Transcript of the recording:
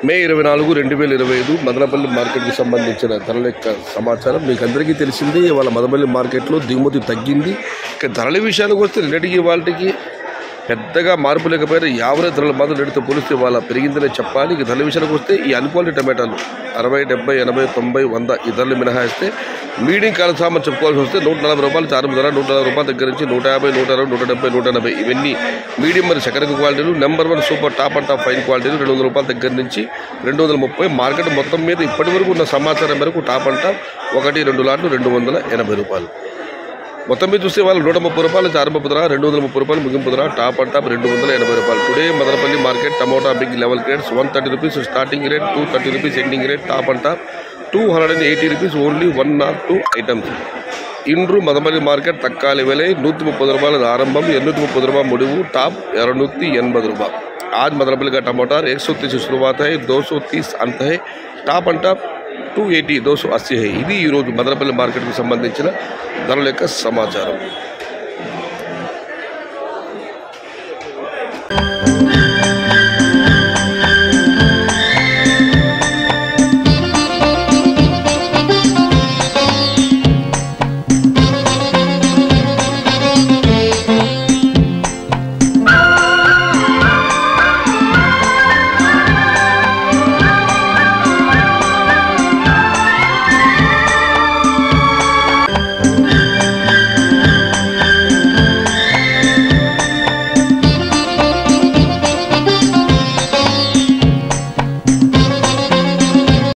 మే 24, 2025 మదనపల్లి మార్కెట్కి సంబంధించిన ధరల యొక్క సమాచారం మీకు అందరికీ తెలిసింది. ఇవాళ మదనపల్లి మార్కెట్లో దిగుమతి తగ్గింది. ఇక ధరల విషయానికి వస్తే నిన్నటికి వాళ్ళకి పెద్దగా మార్పు లేకపోయినా యావరేజ్ ధరలు మాత్రం రేటుతో పోలిస్తే ఇవాళ పెరిగిందనే చెప్పాలి. ఇక ధరల విషయానికి వస్తే ఈ అన్క్వాలిటీ టమాటాలు 60, 70, 80, 90, 100 ఈ ధరలు మినహాయిస్తే మీడియం కాల సామాన్ చెప్పుకోవాల్సి వస్తే 140 రూపాయలు చారు ధర, 140 రూపాయల దగ్గర నుంచి 150, 160, 170, 180 ఇవన్నీ మీడియం మరి సెకండ్ క్వాలిటీలు. Number 1 super top and top fine క్వాలిటీలు 200 రూపాయల దగ్గర నుంచి 230. మార్కెట్ మొత్తం మీద ఇప్పటి వరకు ఉన్న సమాచారం మేరకు టాప్ అండ్ టాప్ 1, 2 లాట్లు 280 రూపాయలు. మొత్తం మీద చూస్తే వాళ్ళు 130 రూపాయలు చారుపప్పు ధర, 230 రూపాయలు ముగింపు ధర, టాప్ అండ్ టాప్ 280 రూపాయలు. Today Madanapalle market tomato big level grades 130 rupees starting rate, 230 rupees ending rate, top and top 280 rupees only 1 or 2 items. இன்று மதமல்லி மார்க்கெட் தக்காளி விலை 130 ரூபாய் ஆரம்பம், 230 ரூபாய் முடிவு, டாப் 280 ரூபாய். आज मदनपल्ली का टमाटर 130 से शुरुआत है, 230 अंत है, టాప్ అండ్ టాప్ 280, 280 है. ఇది ఈరోజు మదనపల్లి మార్కెట్కి సంబంధించిన ధరల యొక్క సమాచారం.